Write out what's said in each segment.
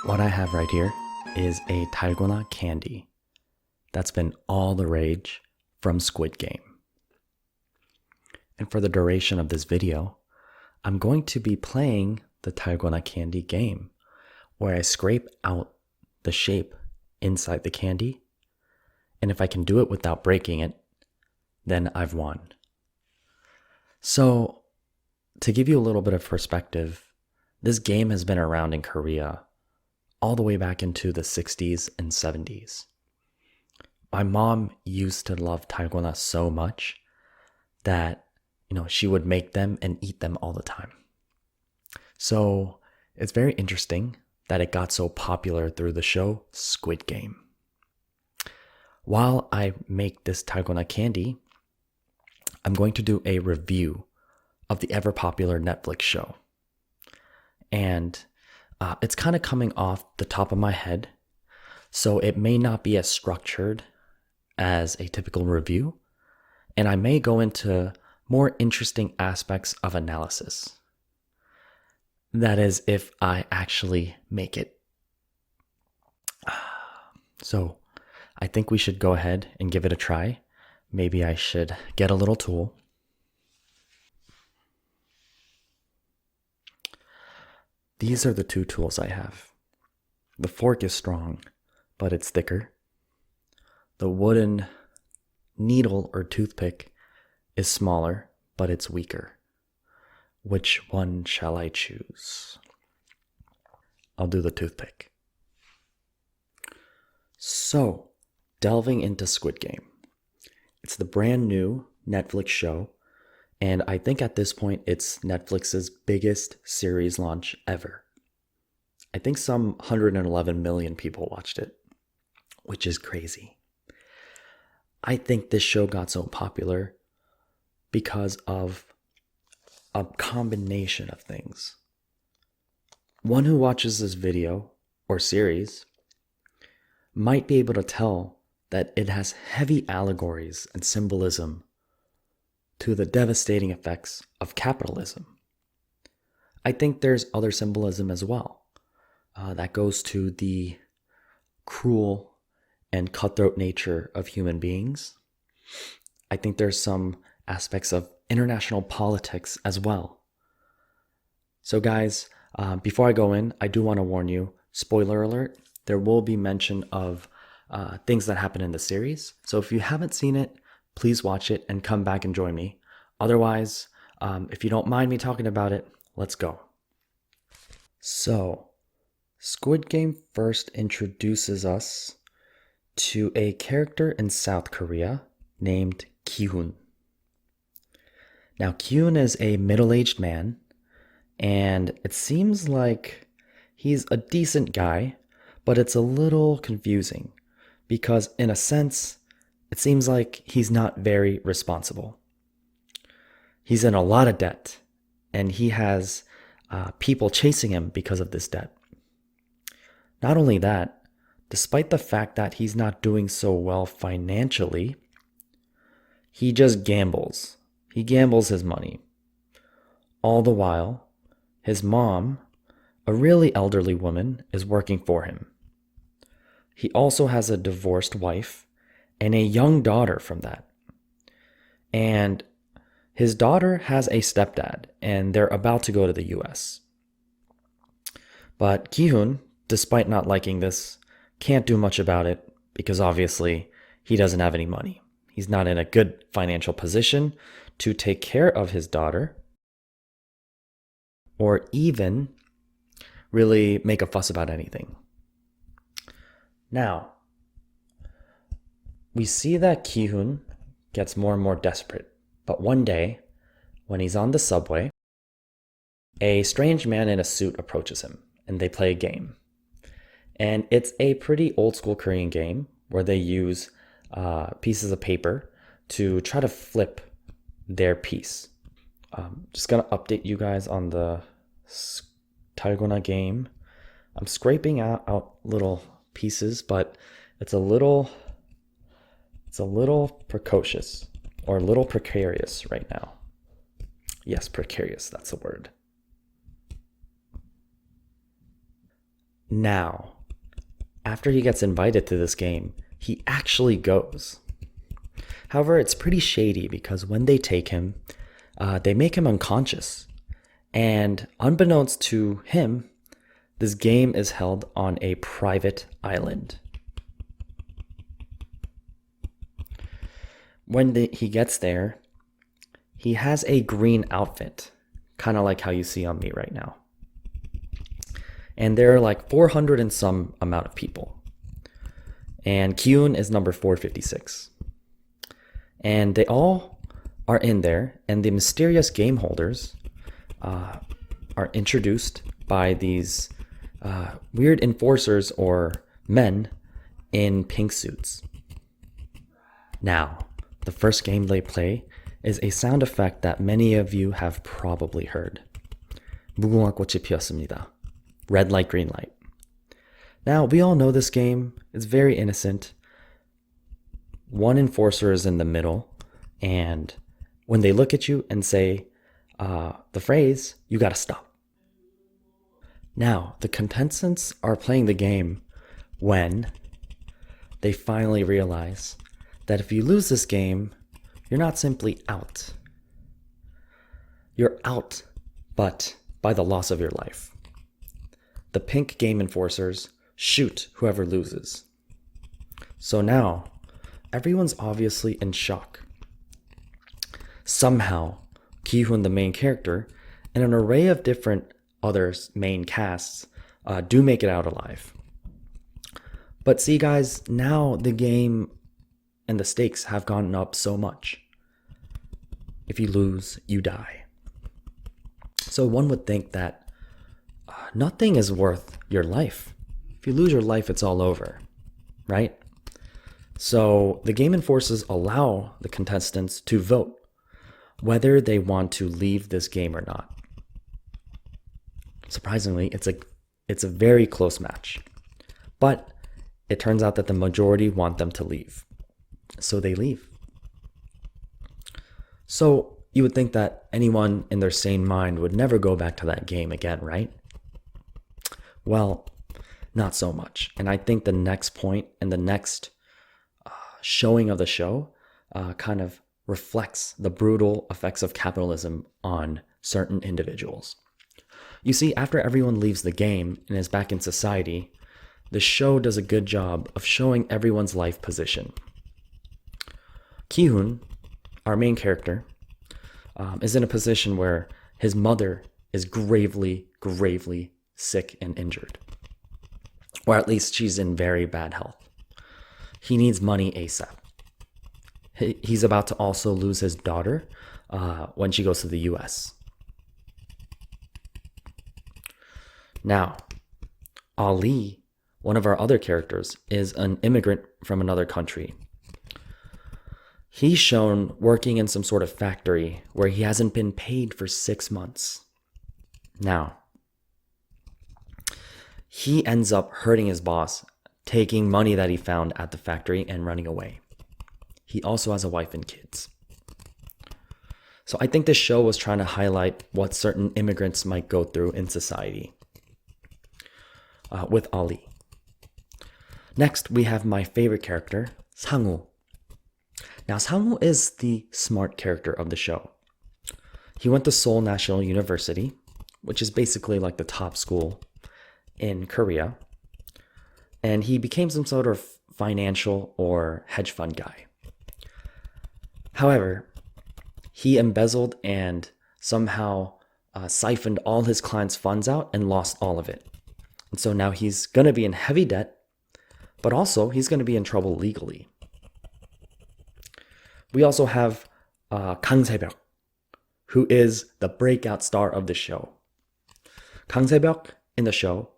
What I have right here is a Dalgona Candy that's been all the rage from Squid Game. And for the duration of this video, I'm going to be playing the Dalgona Candy game, where I scrape out the shape inside the candy, and if I can do it without breaking it, then I've won. So, to give you a little bit of perspective, this game has been around in Korea all the way back into the 60s and 70s. My mom used to love Dalgona so much that, she would make them and eat them all the time. So it's very interesting that it got so popular through the show Squid Game. While I make this Dalgona candy, I'm going to do a review of the ever popular Netflix show. And it's kind of coming off the top of my head, so it may not be as structured as a typical review, and I may go into more interesting aspects of analysis. That is, if I actually make it. So I think we should go ahead and give it a try. Maybe I should get a little tool. These are the two tools I have. The fork is strong, but it's thicker. The wooden needle or toothpick is smaller, but it's weaker. Which one shall I choose? I'll do the toothpick. So, delving into Squid Game. It's the brand new Netflix show, and I think at this point it's Netflix's biggest series launch ever. I think some 111 million people watched it, which is crazy. I think this show got so popular because of a combination of things. One who watches this video or series might be able to tell that it has heavy allegories and symbolism to the devastating effects of capitalism. I think there's other symbolism as well that goes to the cruel and cutthroat nature of human beings. I think there's some aspects of international politics as well. So guys, before I go in, I do want to warn you, spoiler alert, there will be mention of things that happen in the series. So if you haven't seen it, please watch it and come back and join me. Otherwise, if you don't mind me talking about it, let's go. So, Squid Game first introduces us to a character in South Korea named Kihun. Now, Kihun is a middle-aged man, and it seems like he's a decent guy, but it's a little confusing because, in a sense, it seems like he's not very responsible. He's in a lot of debt, and he has people chasing him because of this debt. Not only that, despite the fact that he's not doing so well financially, he just gambles. He gambles his money. All the while, his mom, a really elderly woman, is working for him. He also has a divorced wife and a young daughter from that. And his daughter has a stepdad, and they're about to go to the US. But Kihun, despite not liking this, can't do much about it because obviously he doesn't have any money. He's not in a good financial position to take care of his daughter or even really make a fuss about anything. Now, we see that Kihun gets more and more desperate, but one day, when he's on the subway, a strange man in a suit approaches him, and they play a game. And it's a pretty old school Korean game where they use pieces of paper to try to flip their piece. Just gonna update you guys on the Dalgona game. I'm scraping out little pieces, but it's a little precocious or a little precarious right now. Yes, precarious, that's the word. Now, after he gets invited to this game, he actually goes. However, it's pretty shady because when they take him, they make him unconscious. And unbeknownst to him, this game is held on a private island. When he gets there, he has a green outfit, kind of like how you see on me right now. And there are like 400 and some amount of people. And Kihun is number 456. And they all are in there, and the mysterious game holders are introduced by these weird enforcers or men in pink suits. Now, the first game they play is a sound effect that many of you have probably heard. 무궁화 꽃이 피었습니다. Red light, green light. Now, we all know this game. It's very innocent. One enforcer is in the middle, and when they look at you and say the phrase, you gotta stop. Now, the contestants are playing the game when they finally realize that if you lose this game, you're not simply out. You're out, but by the loss of your life. The pink game enforcers shoot whoever loses. So now, everyone's obviously in shock. Somehow, Kihun, the main character, and an array of different other main casts do make it out alive. But see guys, now the game and the stakes have gone up so much. If you lose, you die. So one would think that nothing is worth your life. If you lose your life, it's all over, right? So the game enforcers allow the contestants to vote whether they want to leave this game or not. Surprisingly, it's a very close match. But it turns out that the majority want them to leave. So they leave. So you would think that anyone in their sane mind would never go back to that game again, right? Well, not so much. And I think the next point and the next showing of the show kind of reflects the brutal effects of capitalism on certain individuals. You see, after everyone leaves the game and is back in society, the show does a good job of showing everyone's life position. Kihun, our main character, is in a position where his mother is gravely, gravely sick and injured. Or at least she's in very bad health. He needs money ASAP. He's about to also lose his daughter when she goes to the US. Now, Ali, one of our other characters, is an immigrant from another country. He's shown working in some sort of factory where he hasn't been paid for 6 months. Now, he ends up hurting his boss, taking money that he found at the factory and running away. He also has a wife and kids. So I think this show was trying to highlight what certain immigrants might go through in society. With Ali. Next, we have my favorite character, Sangwoo. Now, Sangwoo is the smart character of the show. He went to Seoul National University, which is basically like the top school in Korea. And he became some sort of financial or hedge fund guy. However, he embezzled and somehow siphoned all his clients' funds out and lost all of it. And so now he's going to be in heavy debt, but also he's going to be in trouble legally. We also have Sae Byeok, who is the breakout star of the show. Sae Byeok in the show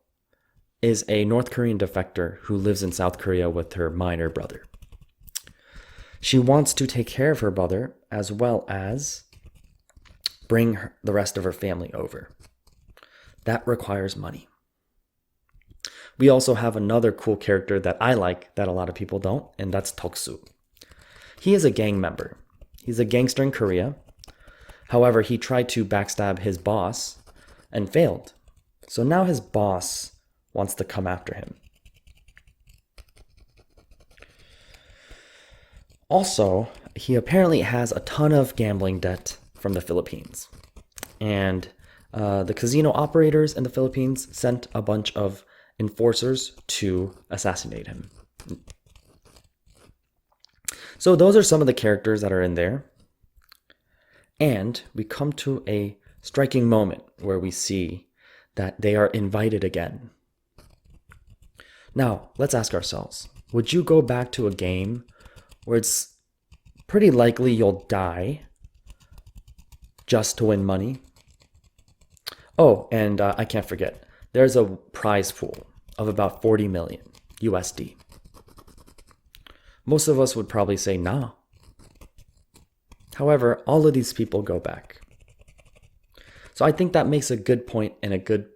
is a North Korean defector who lives in South Korea with her minor brother. She wants to take care of her brother as well as bring the rest of her family over. That requires money. We also have another cool character that I like that a lot of people don't, and that's Deok. He is a gang member. He's a gangster in Korea. However, he tried to backstab his boss and failed. So now his boss wants to come after him. Also, he apparently has a ton of gambling debt from the Philippines. And the casino operators in the Philippines sent a bunch of enforcers to assassinate him. So those are some of the characters that are in there. And we come to a striking moment where we see that they are invited again. Now, let's ask ourselves, would you go back to a game where it's pretty likely you'll die just to win money? Oh, and I can't forget, there's a prize pool of about 40 million USD. Most of us would probably say nah. However, all of these people go back. So I think that makes a good point and a good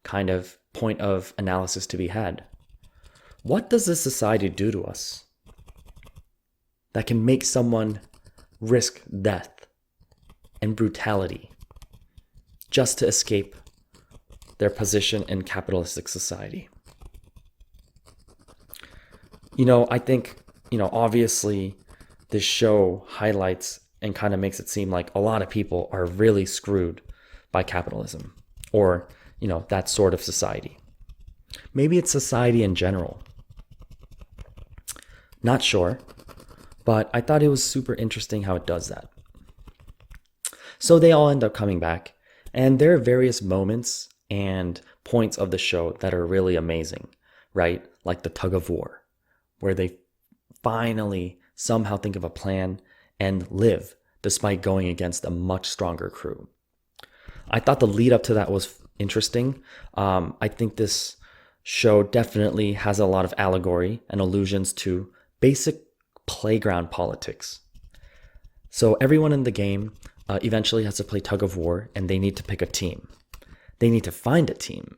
kind of point of analysis to be had. What does this society do to us that can make someone risk death and brutality just to escape their position in capitalistic society? I think, obviously this show highlights and kind of makes it seem like a lot of people are really screwed by capitalism or, that sort of society. Maybe it's society in general. Not sure, but I thought it was super interesting how it does that. So they all end up coming back, and there are various moments and points of the show that are really amazing, right? Like the tug of war, where they finally somehow think of a plan and live despite going against a much stronger crew. I thought the lead up to that was interesting. I think this show definitely has a lot of allegory and allusions to basic playground politics. So everyone in the game eventually has to play tug of war, and they need to pick a team. They need to find a team.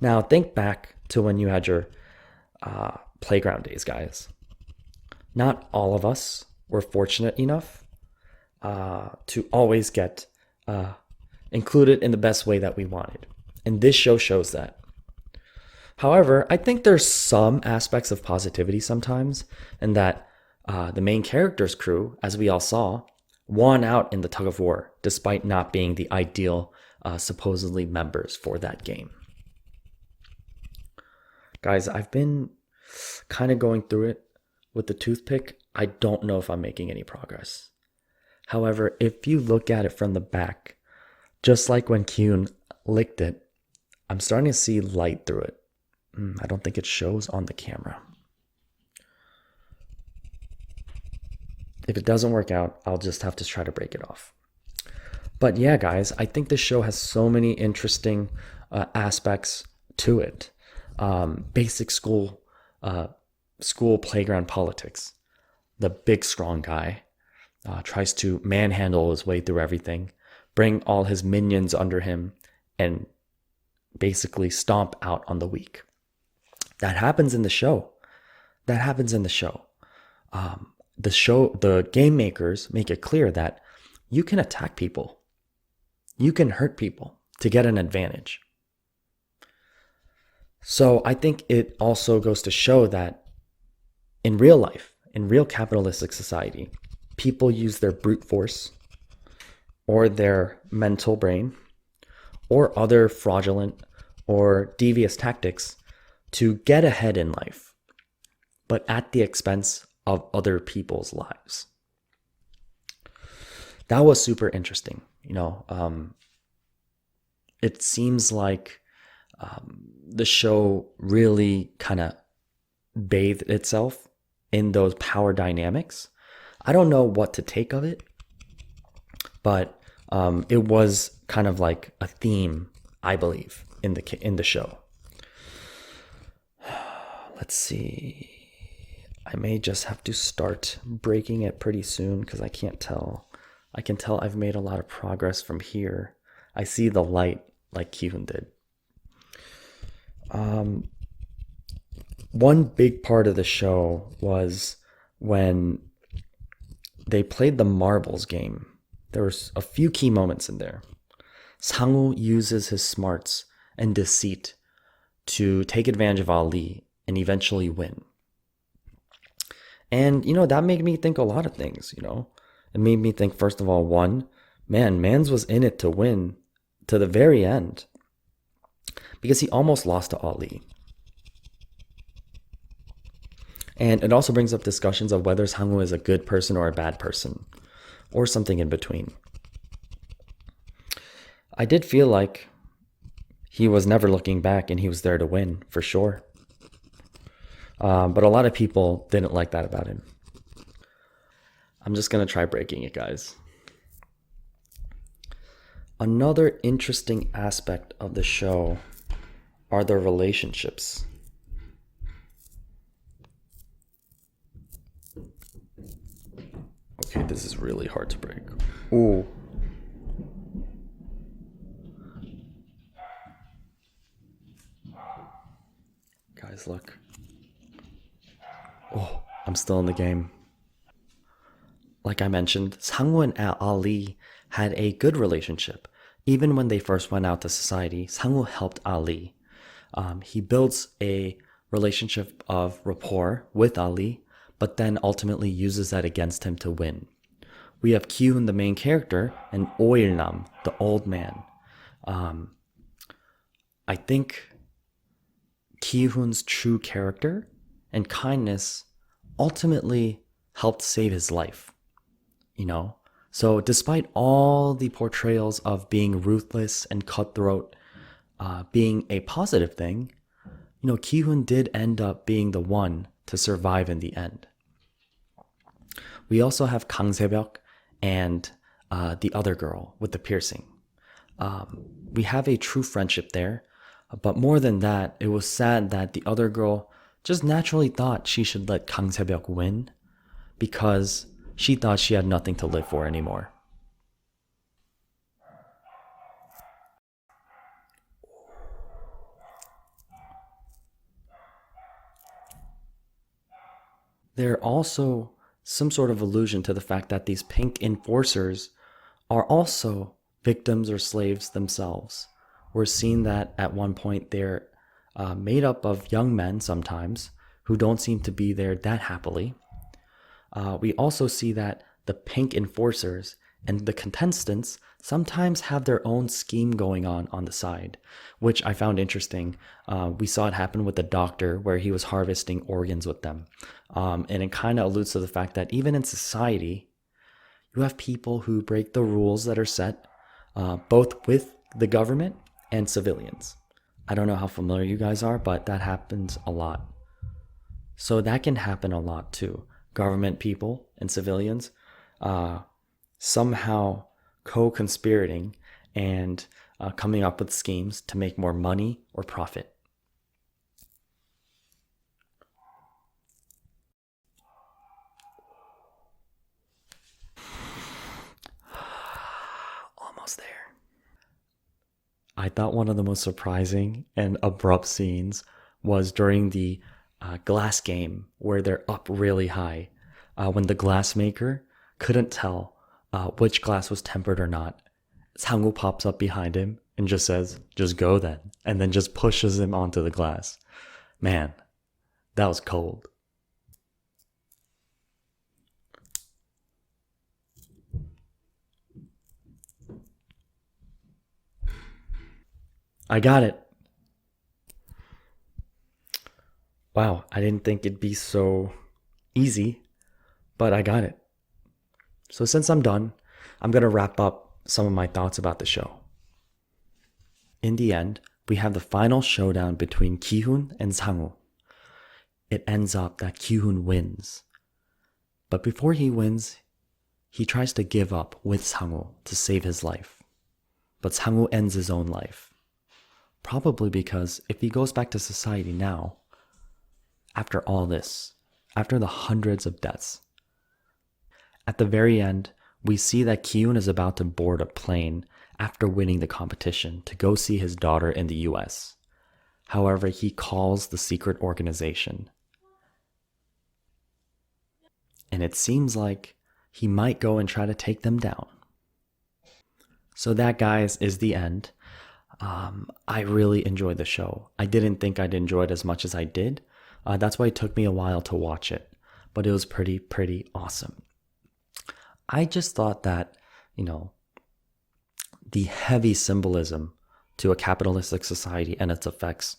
Now think back to when you had your playground days, guys. Not all of us were fortunate enough to always get included in the best way that we wanted. And this show shows that. However, I think there's some aspects of positivity sometimes, and that the main character's crew, as we all saw, won out in the tug of war despite not being the ideal supposedly members for that game. Guys, I've been kind of going through it with the toothpick. I don't know if I'm making any progress. However, if you look at it from the back, just like when Kihun licked it, I'm starting to see light through it. I don't think it shows on the camera. If it doesn't work out, I'll just have to try to break it off. But yeah, guys, I think this show has so many interesting aspects to it. Basic school playground politics. The big strong guy tries to manhandle his way through everything, bring all his minions under him, and basically stomp out on the weak. That happens in the show. The game makers make it clear that you can attack people. You can hurt people to get an advantage. So I think it also goes to show that in real life, in real capitalistic society, people use their brute force or their mental brain or other fraudulent or devious tactics to get ahead in life, but at the expense of other people's lives. That was super interesting. It seems like the show really kind of bathed itself in those power dynamics. I don't know what to take of it, but it was kind of like a theme, I believe, in the show. Let's see. I may just have to start breaking it pretty soon because I can't tell. I can tell I've made a lot of progress from here. I see the light like Kihun did. One big part of the show was when they played the marbles game. There was a few key moments in there. Sangwoo uses his smarts and deceit to take advantage of Ali and eventually win. And, that made me think a lot of things. It made me think, first of all, one, man, Mans was in it to win to the very end because he almost lost to Ali. And it also brings up discussions of whether Sang-woo is a good person or a bad person, or something in between. I did feel like he was never looking back and he was there to win, for sure. But a lot of people didn't like that about him. I'm just going to try breaking it, guys. Another interesting aspect of the show are the relationships. Okay, this is really hard to break. Ooh. Guys, look. Oh, I'm still in the game. Like I mentioned, Sang-woo and Ali had a good relationship. Even when they first went out to society, Sang-woo helped Ali. He builds a relationship of rapport with Ali, but then ultimately uses that against him to win. We have Kihun, the main character, and Oil-nam, the old man. I think Kihun's true character and kindness ultimately helped save his life. So despite all the portrayals of being ruthless and cutthroat being a positive thing, Kihun did end up being the one to survive in the end. We also have Sae Byeok and the other girl with the piercing. We have a true friendship there, but more than that, it was sad that the other girl just naturally thought she should let Sae Byeok win because she thought she had nothing to live for anymore. There also some sort of allusion to the fact that these pink enforcers are also victims or slaves themselves. We're seeing that at one point they're made up of young men sometimes who don't seem to be there that happily. We also see that the pink enforcers and the contestants sometimes have their own scheme going on the side, which I found interesting. We saw it happen with the doctor where he was harvesting organs with them. And it kind of alludes to the fact that even in society, you have people who break the rules that are set, both with the government and civilians. I don't know how familiar you guys are, but that happens a lot. So that can happen a lot too. Government people and civilians somehow co-conspirating and coming up with schemes to make more money or profit. Almost there. I thought one of the most surprising and abrupt scenes was during the glass game where they're up really high when the glass maker couldn't tell which glass was tempered or not. Sang-woo pops up behind him and just says, "Just go then," and then just pushes him onto the glass. Man, that was cold. I got it. Wow, I didn't think it'd be so easy, but I got it. So since I'm done, I'm going to wrap up some of my thoughts about the show. In the end, we have the final showdown between Kihun and Sang-woo. It ends up that Kihun wins. But before he wins, he tries to give up with Sang-woo to save his life. But Sang-woo ends his own life. Probably because if he goes back to society now, after all this, after the hundreds of deaths, at the very end, we see that Kihun is about to board a plane after winning the competition to go see his daughter in the US. However, he calls the secret organization. And it seems like he might go and try to take them down. So that, guys, is the end. I really enjoyed the show. I didn't think I'd enjoy it as much as I did. That's why it took me a while to watch it, but it was pretty awesome. I just thought that, you know, the heavy symbolism to a capitalistic society and its effects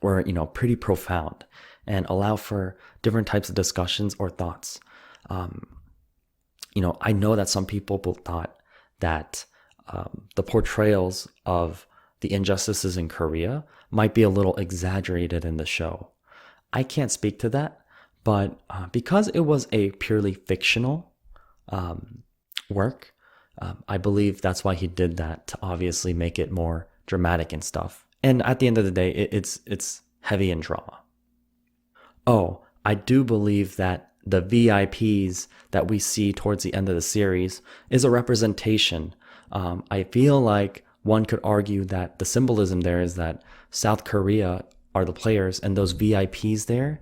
were, you know, pretty profound and allow for different types of discussions or thoughts. You know, I know that some people thought that the portrayals of the injustices in Korea might be a little exaggerated in the show. I can't speak to that, but because it was a purely fictional work, I believe that's why he did that, to obviously make it more dramatic and stuff. And at the end of the day, it's heavy in drama. Oh, I do believe that the VIPs that we see towards the end of the series is a representation. I feel like one could argue that the symbolism there is that South Korea are the players and those VIPs there.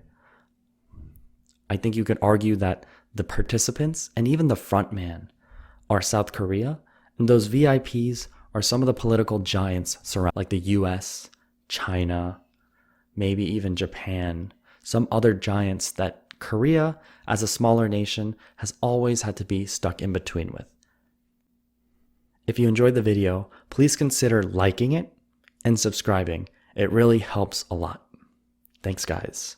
I think you could argue that the participants and even the front man are South Korea, and those VIPs are some of the political giants surround, like the US, China, maybe even Japan, some other giants that Korea, as a smaller nation, has always had to be stuck in between with. If you enjoyed the video, please consider liking it and subscribing. It really helps a lot. Thanks, guys.